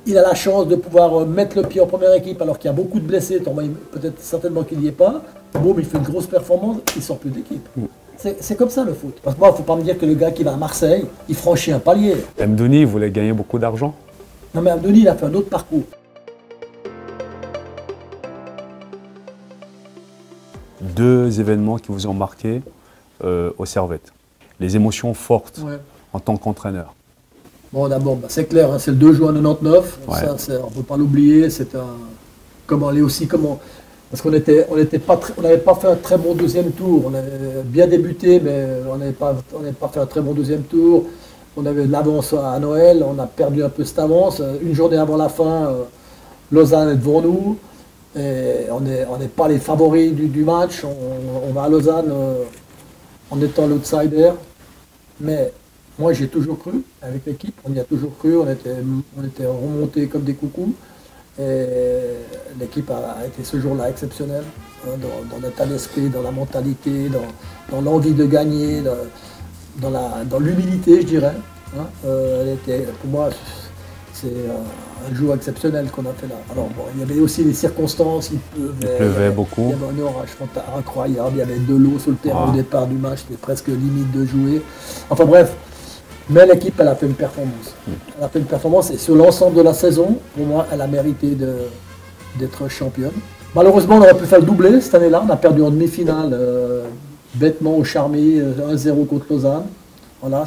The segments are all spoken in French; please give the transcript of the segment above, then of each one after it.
il a la chance de pouvoir mettre le pied en première équipe alors qu'il y a beaucoup de blessés, peut-être certainement qu'il n'y est pas. Boum, il fait une grosse performance, il sort plus d'équipe. C'est comme ça le foot. Parce que moi, il ne faut pas me dire que le gars qui va à Marseille, il franchit un palier. Amdouni, il voulait gagner beaucoup d'argent. Non mais Amdouni, il a fait un autre parcours. Deux événements qui vous ont marqué au Servette. Les émotions fortes en tant qu'entraîneur. Bon, d'abord, c'est clair, hein, c'est le 2 juin 99. Ouais. Ça, on ne peut pas l'oublier. Comment aller aussi, parce qu'on n'avait pas fait un très bon deuxième tour. On avait bien débuté, mais on n'avait pas fait un très bon deuxième tour. On avait de l'avance à Noël, on a perdu un peu cette avance. Une journée avant la fin, Lausanne est devant nous. Et on n'est pas les favoris du match. On va à Lausanne en étant l'outsider. Mais moi, j'ai toujours cru avec l'équipe. On y a toujours cru. On était remontés comme des coucous. Et l'équipe a été ce jour-là exceptionnelle, hein, dans l'état d'esprit, dans la mentalité, dans l'envie de gagner, dans l'humilité, je dirais. Hein. Pour moi, c'est un jour exceptionnel qu'on a fait là. Alors bon, il y avait aussi les circonstances, il pleuvait beaucoup. Il y avait un orage incroyable, il y avait de l'eau sur le terrain au départ du match, c'était presque limite de jouer. Enfin bref. Mais l'équipe, elle a fait une performance. Elle a fait une performance et sur l'ensemble de la saison, pour moi, elle a mérité d'être championne. Malheureusement, on aurait pu faire le doublé cette année-là. On a perdu en demi-finale, bêtement au Charmy, 1-0 contre Lausanne. Voilà,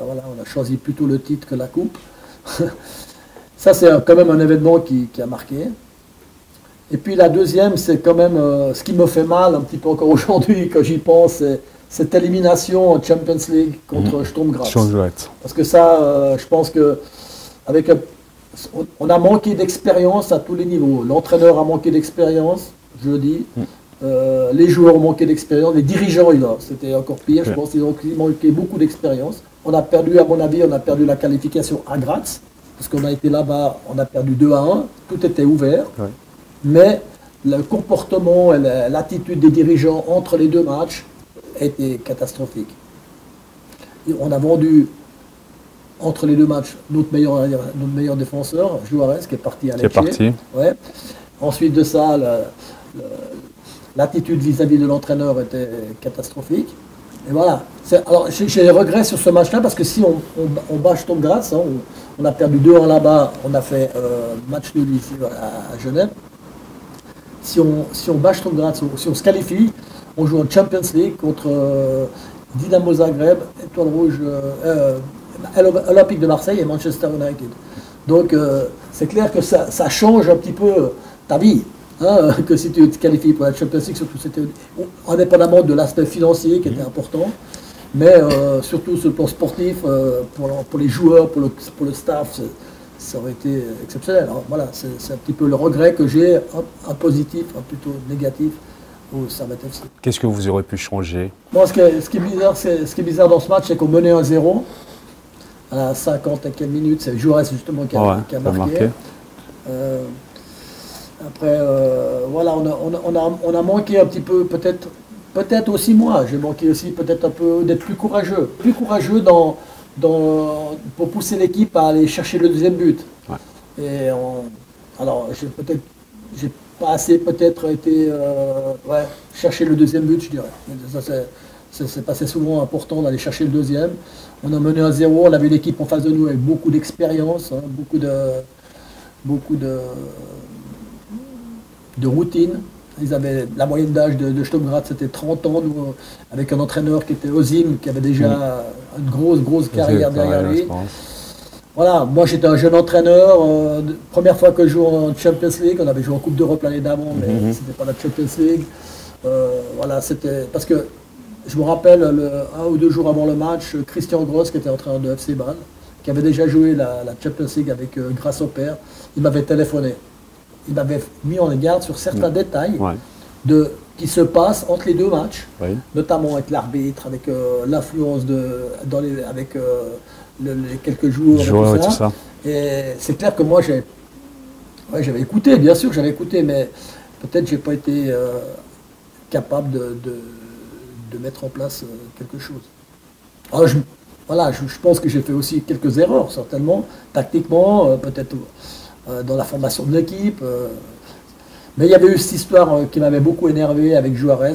voilà, on a choisi plutôt le titre que la coupe. Ça, c'est quand même un événement qui a marqué. Et puis la deuxième, c'est quand même ce qui me fait mal un petit peu encore aujourd'hui quand j'y pense, c'est cette élimination en Champions League contre Sturm Graz. Parce que ça, je pense que on a manqué d'expérience à tous les niveaux. L'entraîneur a manqué d'expérience, je le dis. Les joueurs ont manqué d'expérience. Les dirigeants, c'était encore pire. Je pense qu'ils ont manqué beaucoup d'expérience. On a perdu, à mon avis, on a perdu la qualification à Graz. Parce qu'on a été là-bas, on a perdu 2-1. Tout était ouvert. Mais le comportement et l'attitude des dirigeants entre les deux matchs était catastrophique. Et on a vendu entre les deux matchs notre meilleur défenseur, Juarez, qui est parti à Lecce. Ouais. Ensuite de ça, l'attitude vis-à-vis de l'entraîneur était catastrophique. Et voilà. Alors j'ai des regrets sur ce match-là parce que si on bat Sturm Graz, hein, on a perdu 2-1 là-bas, on a fait match nul ici à Genève. Si on bat Sturm Graz, si on se qualifie, on joue en Champions League contre Dynamo Zagreb, Étoile Rouge, Olympique de Marseille et Manchester United. Donc c'est clair que ça change un petit peu ta vie, hein, que si tu te qualifies pour la Champions League, surtout c'était indépendamment de l'aspect financier qui était important, mais surtout sur le plan sportif, pour les joueurs, pour le staff, ça aurait été exceptionnel. Alors, voilà, c'est un petit peu le regret que j'ai, un positif, un plutôt négatif. Au Servette FC. Qu'est-ce que vous aurez pu changer? Bon, ce qui est bizarre dans ce match, c'est qu'on menait 1-0 à la 50 et quelques minutes. C'est Juarez justement qui a marqué. Après, voilà, on a manqué un petit peu, peut-être aussi moi. J'ai manqué aussi peut-être un peu d'être plus courageux pour pousser l'équipe à aller chercher le deuxième but. Et alors, j'ai pas assez peut-être été chercher le deuxième but, je dirais. C'est pas souvent important d'aller chercher le deuxième. On a mené 1-0, on avait l'équipe en face de nous avec beaucoup d'expérience, hein, beaucoup de routine. Ils avaient la moyenne d'âge de Sturm Graz, c'était 30 ans, nous, avec un entraîneur qui était Ozim, qui avait déjà une grosse carrière derrière lui. Voilà, moi j'étais un jeune entraîneur, première fois que je joue en Champions League, on avait joué en Coupe d'Europe l'année d'avant, mais c'était pas la Champions League. Voilà, c'était parce que je me rappelle, 1 ou 2 jours avant le match, Christian Gross, qui était entraîneur de FC Bâle, qui avait déjà joué la Champions League avec Grasshopper, il m'avait téléphoné. Il m'avait mis en garde sur certains détails qui se passent entre les deux matchs, notamment avec l'arbitre, avec l'influence avec les quelques joueurs et tout ça. Et c'est clair que moi j'avais écouté, bien sûr que j'avais écouté, mais peut-être j'ai pas été capable de mettre en place quelque chose. Alors voilà, je pense que j'ai fait aussi quelques erreurs, certainement, tactiquement, peut-être dans la formation de l'équipe. Mais il y avait eu cette histoire qui m'avait beaucoup énervé avec Juarez,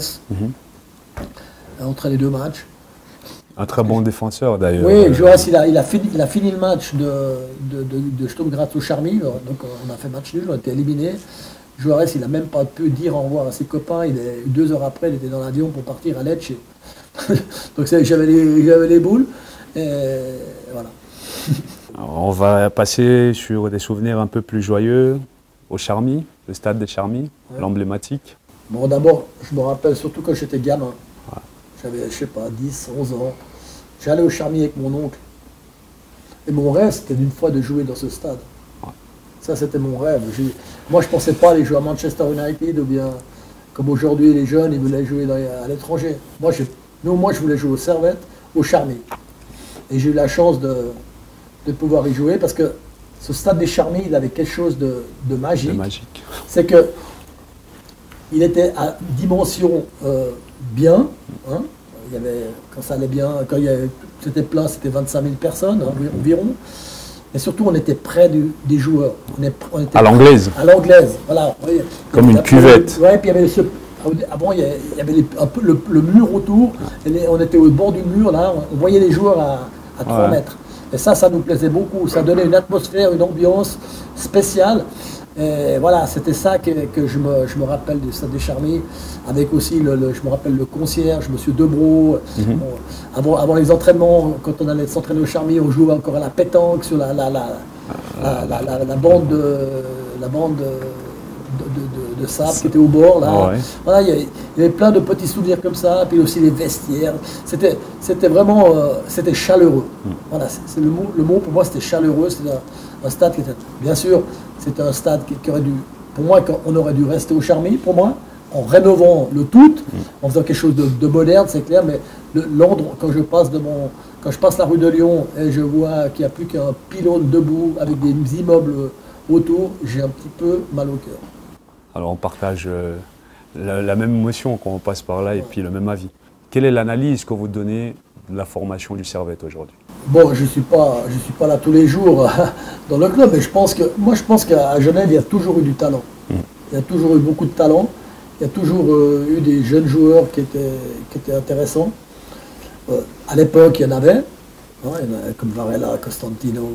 entre les deux matchs. Un très bon défenseur d'ailleurs. Oui, Juarez, il a fini le match de Sturm Graz au Charmy, donc on a fait match nul, on a été éliminés. Juarez, il n'a même pas pu dire au revoir à ses copains, 2 heures après, il était dans l'avion pour partir à Lecce. Donc j'avais les boules, et voilà. Alors, on va passer sur des souvenirs un peu plus joyeux, au Charmy, le stade des Charmy, l'emblématique. Bon, d'abord, je me rappelle surtout quand j'étais gamin. J'avais, je sais pas, 10, 11 ans. J'allais au Charmy avec mon oncle. Et mon rêve, c'était d'une fois de jouer dans ce stade. Ça, c'était mon rêve. Moi, je ne pensais pas aller jouer à Manchester United ou bien, comme aujourd'hui, les jeunes, ils voulaient jouer à l'étranger. Moi, je voulais jouer au Servette, au Charmy. Et j'ai eu la chance de pouvoir y jouer parce que ce stade des Charmy, il avait quelque chose de magique. C'est magique. C'est que il était à dimension bien. Hein. Il y avait, quand ça allait bien, quand c'était plein, c'était 25 000 personnes environ. Et surtout, on était près des joueurs. On était à l'anglaise. À l'anglaise, voilà. Comme une cuvette. Oui, puis il y avait avant, il y avait un peu le mur autour. On était au bord du mur, là. On voyait les joueurs à 3 mètres. Et ça nous plaisait beaucoup. Ça donnait une atmosphère, une ambiance spéciale. Et voilà, c'était ça que je me rappelle du stade des Charmy, avec aussi, je me rappelle le concierge, M. Debro. Avant les entraînements, quand on allait s'entraîner au Charmy, on jouait encore à la pétanque sur la bande de sable qui était au bord. Là. Voilà, il y avait plein de petits souvenirs comme ça, puis aussi les vestiaires. C'était vraiment c'était chaleureux. Voilà, c'est le mot pour moi, c'était chaleureux. C'était un stade qui était, bien sûr, c'était un stade qui aurait dû, pour moi, on aurait dû rester au Charmy, pour moi, en rénovant le tout, en faisant quelque chose de moderne, c'est clair, mais l'endroit, quand je passe la rue de Lyon et je vois qu'il n'y a plus qu'un pylône debout avec des immeubles autour, j'ai un petit peu mal au cœur. Alors on partage la même émotion quand on passe par là et puis le même avis. Quelle est l'analyse que vous donnez de la formation du Servette aujourd'hui? Bon, je ne suis pas là tous les jours dans le club, mais je pense qu'à Genève, il y a toujours eu du talent. Il y a toujours eu beaucoup de talent. Il y a toujours eu des jeunes joueurs qui étaient intéressants. À l'époque, il y en avait. Il y en a comme Varela, Costantino,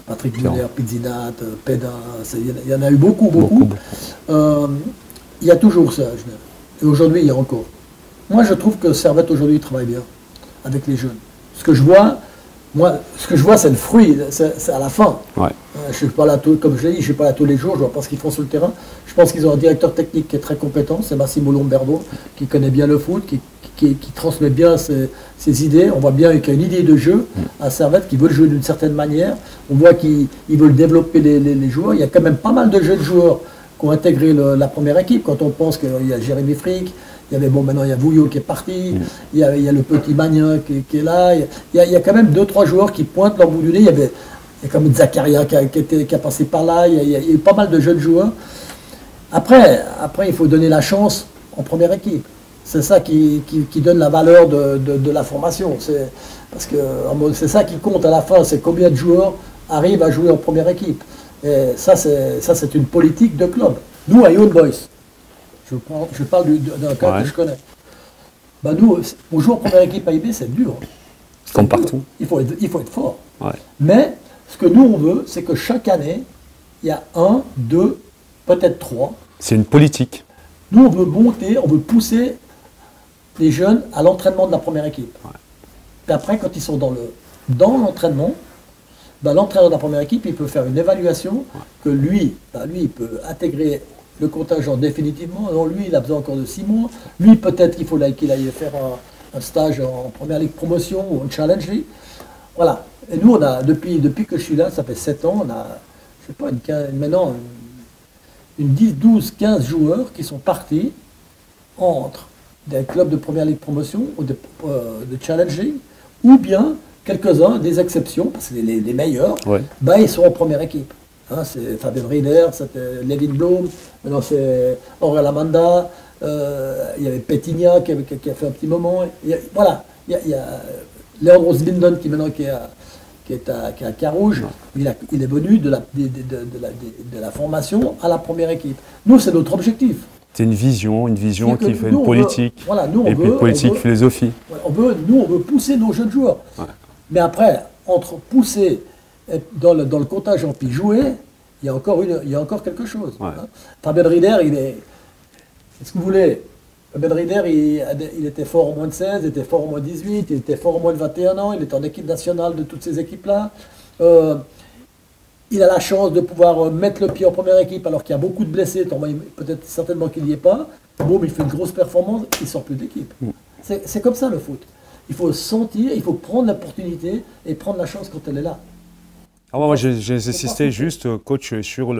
Patrick Muller, Pizzinat, Pedin. Il y en a eu beaucoup. Il y a toujours ça à Genève. Et aujourd'hui, il y a encore. Moi, je trouve que Servette aujourd'hui travaille bien avec les jeunes. Ce que je vois, c'est le fruit, c'est à la fin. Je suis pas là comme je l'ai dit, je ne suis pas là tous les jours, je vois pas ce qu'ils font sur le terrain. Je pense qu'ils ont un directeur technique qui est très compétent, c'est Massimo Lomberdo, qui connaît bien le foot, qui transmet bien ses idées. On voit bien qu'il y a une idée de jeu à Servette, qui veulent jouer d'une certaine manière. On voit qu'ils veulent développer les joueurs. Il y a quand même pas mal de jeunes joueurs qui ont intégré la première équipe. Quand on pense qu'il y a Jérémy Frick, maintenant il y a Vouillot qui est parti, il y a le petit Magnin qui est là, il y a quand même 2-3 joueurs qui pointent leur bout du nez. Il y a comme Zakaria qui a passé par là, il y a eu pas mal de jeunes joueurs. Après, il faut donner la chance en première équipe. C'est ça qui donne la valeur de la formation. Parce que c'est ça qui compte à la fin, c'est combien de joueurs arrivent à jouer en première équipe. Et ça, c'est une politique de club. Nous, à Young Boys, je parle d'un cas que je connais. Nous, on joue en première équipe à IB, c'est dur. Comme partout. Il faut être fort. Mais ce que nous, on veut, c'est que chaque année, il y a 1, 2, peut-être 3. C'est une politique. Nous, on veut monter, on veut pousser les jeunes à l'entraînement de la première équipe. Et après, quand ils sont dans l'entraînement, l'entraîneur de la première équipe, il peut faire une évaluation que lui, il peut intégrer le contingent définitivement. Alors lui, il a besoin encore de 6 mois. Lui, peut-être qu'il faut qu'il aille faire un stage en première ligue promotion ou en challenge league. Voilà. Et nous, on a, depuis que je suis là, ça fait 7 ans, on a, je sais pas, maintenant, une 10, 12, 15 joueurs qui sont partis entre des clubs de première ligue promotion ou de challenge league, ou bien quelques-uns, des exceptions, parce que les meilleurs, ils sont en première équipe. C'est Fabien Rieder, c'était Levin Blum, maintenant c'est Aurel Amanda, il y avait Petigna qui a fait un petit moment. Il Leandros Linden, qui est à Carouge, il est venu de la formation à la première équipe. Nous, c'est notre objectif. C'est une vision qui fait une politique, voilà, et puis politique, philosophie. Nous, on veut pousser nos jeunes joueurs. Ouais. Mais après, entre pousser dans le contingent puis jouer, il y a encore quelque chose. Ouais. Hein. Fabien Rieder, est-ce que vous voulez, Fabien Rieder, il était fort au moins de 16, il était fort au moins de 18, il était fort au moins de 21 ans, il était en équipe nationale de toutes ces équipes-là. Il a la chance de pouvoir mettre le pied en première équipe alors qu'il y a beaucoup de blessés, peut-être certainement qu'il n'y est pas. Bon, mais il fait une grosse performance, il ne sort plus d'équipe. C'est comme ça le foot. Il faut sentir, il faut prendre l'opportunité et prendre la chance quand elle est là. Alors moi, j'ai insisté juste, coach, sur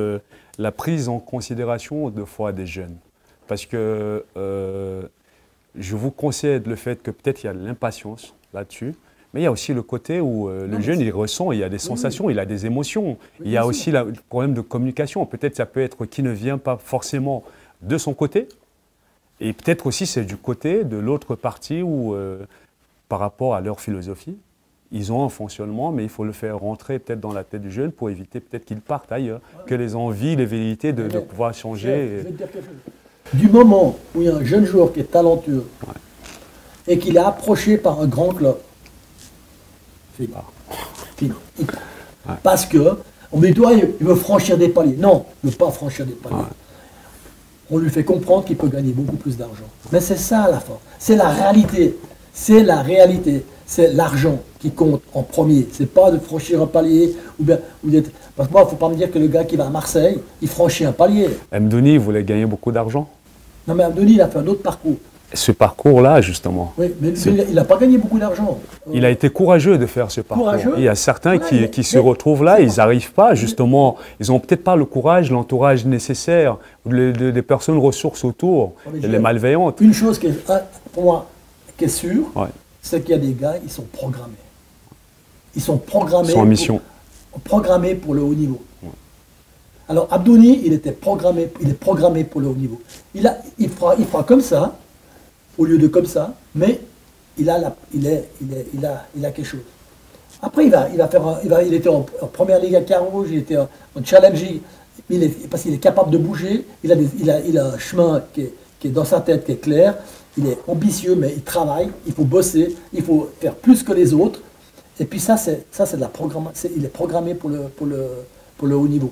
la prise en considération de fois des jeunes. Parce que je vous concède le fait que peut-être il y a de l'impatience là-dessus. Mais il y a aussi le côté où le jeune, il ressent, il y a des sensations, il a des émotions. Il y a aussi le problème de communication. Peut-être ça peut être qui ne vient pas forcément de son côté. Et peut-être aussi c'est du côté de l'autre partie où, par rapport à leur philosophie, ils ont un fonctionnement, mais il faut le faire rentrer peut-être dans la tête du jeune pour éviter peut-être qu'il parte ailleurs. Que les envies, les velléités de pouvoir changer. Je vais te dire quelque chose. Du moment où il y a un jeune joueur qui est talentueux et qu'il est approché par un grand club, fini. Parce que on me dit, toi, il veut franchir des paliers. Non, il ne veut pas franchir des paliers. On lui fait comprendre qu'il peut gagner beaucoup plus d'argent. Mais c'est ça la fin. C'est la réalité. C'est la réalité. C'est l'argent qui compte en premier. C'est pas de franchir un palier ou bien d'être. Parce que moi, il ne faut pas me dire que le gars qui va à Marseille, il franchit un palier. Mdouni voulait gagner beaucoup d'argent. Non, mais Mdouni, il a fait un autre parcours. Ce parcours-là, justement. Oui, mais il n'a pas gagné beaucoup d'argent. Il a été courageux de faire ce parcours. Courageux. Il y a certains qui se retrouvent là, ils n'arrivent pas, justement. Ils n'ont peut-être pas le courage, l'entourage nécessaire, des personnes ressources autour, les malveillantes. Une chose qui est, pour moi, qui est sûre, c'est qu'il y a des gars, ils sont programmés. Ils sont programmés. Ils sont en mission. Programmés pour le haut niveau. Alors, Abdouni, il est programmé pour le haut niveau. Il fera comme ça, au lieu de comme ça, mais il a quelque chose. Après, il était en première ligue à Carouge, il était en challenge, parce qu'il est capable de bouger, il a un chemin qui est dans sa tête, qui est clair, il est ambitieux, mais il travaille, il faut bosser, il faut faire plus que les autres. Et puis ça, c'est de la programmation, il est programmé pour le haut niveau.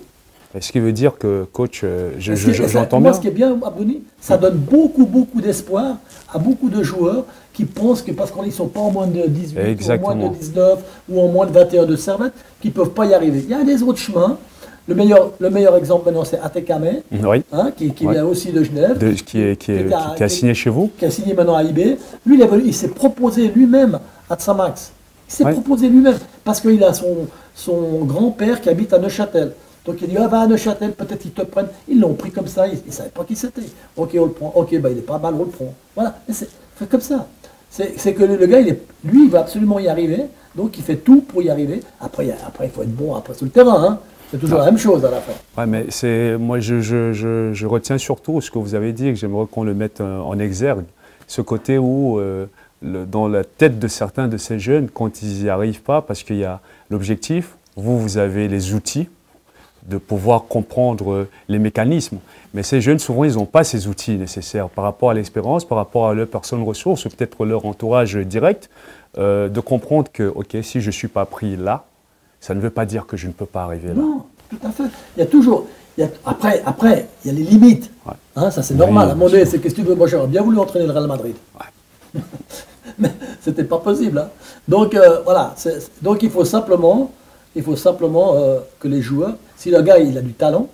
Ce qui veut dire que, coach, j'entends bien. Moi, ce qui est bien, Abdouni, ça donne beaucoup d'espoir à beaucoup de joueurs qui pensent que parce qu'ils ne sont pas en moins de 18, ou en moins de 19, ou en moins de 21 de Servette, qu'ils ne peuvent pas y arriver. Il y a des autres chemins. Le meilleur exemple maintenant, c'est Atekame, qui vient aussi de Genève. Qui a signé chez vous. Qui a signé maintenant à IB. Lui, il s'est proposé lui-même à Tsamax. Il s'est proposé lui-même, parce qu'il a son grand-père qui habite à Neuchâtel. Donc il dit, va à Neuchâtel, peut-être ils te prennent. Ils l'ont pris comme ça, ils ne savaient pas qui c'était. Ok, on le prend. Ok, il est pas mal, on le prend. Voilà, c'est comme ça. C'est que le gars, lui, il va absolument y arriver, donc il fait tout pour y arriver. Après, il faut être bon après sur le terrain. Hein. C'est toujours la même chose à la fin. Ouais, mais moi, je retiens surtout ce que vous avez dit, et que j'aimerais qu'on le mette en exergue. Ce côté où, dans la tête de certains de ces jeunes, quand ils n'y arrivent pas, parce qu'il y a l'objectif, vous avez les outils de pouvoir comprendre les mécanismes. Mais ces jeunes, souvent, ils n'ont pas ces outils nécessaires par rapport à l'expérience, par rapport à leurs personnes ressources, ou peut-être leur entourage direct, de comprendre que, ok, si je ne suis pas pris là, ça ne veut pas dire que je ne peux pas arriver là. Non, tout à fait. Il y a toujours... Après, il y a les limites. Ouais. Hein, ça, c'est normal. À un moment donné, c'est qu'est-ce que tu veux. Moi, j'aurais bien voulu entraîner le Real Madrid. Ouais. Mais ce n'était pas possible. Hein. Donc, voilà. Donc, il faut simplement que les joueurs, si le gars il a du talent,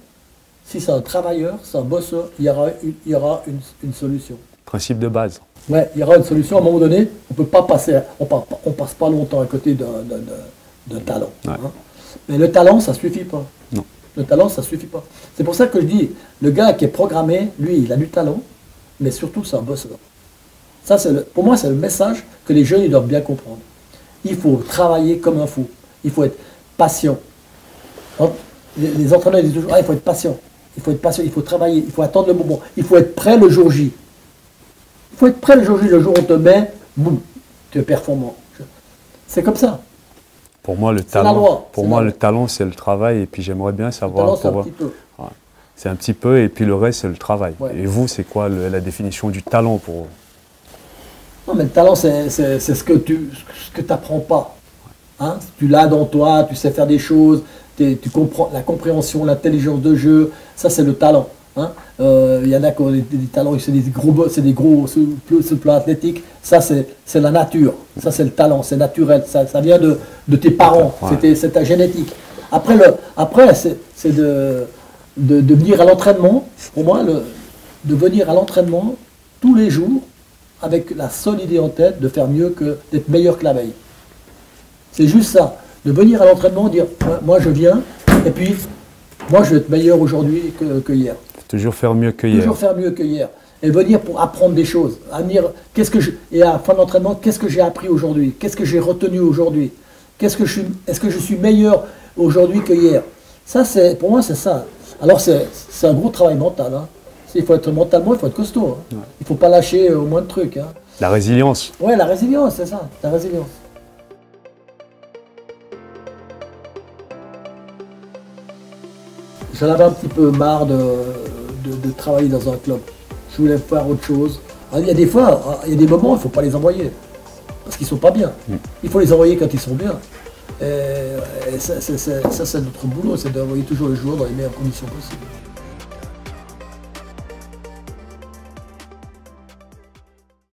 si c'est un travailleur, c'est un bosseur, il y aura une solution. Principe de base. Ouais, il y aura une solution. À un moment donné, on peut pas passer, on passe pas longtemps à côté d'un talent. Ouais. Hein. Mais le talent, ça suffit pas. Non. Le talent, ça suffit pas. C'est pour ça que je dis, le gars qui est programmé, lui, il a du talent, mais surtout c'est un bosseur. Ça, pour moi, c'est le message que les jeunes ils doivent bien comprendre. Il faut travailler comme un fou. Il faut être patient. Les entraîneurs disent toujours, il faut être patient. Il faut être patient, il faut travailler, il faut attendre le moment. Il faut être prêt le jour J. Il faut être prêt le jour J, le jour où on te met, boum, tu es performant. C'est comme ça. Pour moi, le C'est la loi. le talent, c'est le travail. Et puis, j'aimerais bien Le savoir. talent, c'est un petit peu. C'est un petit peu, et puis le reste, c'est le travail. Ouais. Et vous, c'est quoi la définition du talent pour vous? Non, mais le talent, c'est ce que tu n'apprends pas. Hein? Tu l'as dans toi, tu sais faire des choses, tu comprends la compréhension, l'intelligence de jeu, ça c'est le talent. Hein? Y en a qui ont des talents, c'est des gros sur le plan athlétique, ça c'est la nature, ça c'est le talent, c'est naturel, ça vient de tes parents, Ouais. c'est ta génétique. Après, c'est de venir à l'entraînement, pour moi, de venir à l'entraînement tous les jours avec la seule idée en tête de faire mieux que d'être meilleur que la veille. C'est juste ça, de venir à l'entraînement, dire moi je viens, et puis moi je vais être meilleur aujourd'hui que hier. Toujours faire mieux que hier. Toujours faire mieux que hier. Et venir pour apprendre des choses. Et à la fin de l'entraînement, qu'est-ce que j'ai appris aujourd'hui? Qu'est-ce que j'ai retenu aujourd'hui? Est-ce que je suis meilleur aujourd'hui que hier? Ça, pour moi, c'est ça. Alors, c'est un gros travail mental. Hein. Il faut être mentalement, il faut être costaud. Hein. Il ne faut pas lâcher au moins de trucs. Hein. La résilience. Ouais, la résilience, c'est ça. La résilience. J'en avais un petit peu marre de travailler dans un club. Je voulais faire autre chose. Alors, il y a des fois, il y a des moments, il ne faut pas les envoyer. Parce qu'ils ne sont pas bien. Il faut les envoyer quand ils sont bien. Et ça c'est notre boulot, c'est d'envoyer toujours les joueurs dans les meilleures conditions possibles.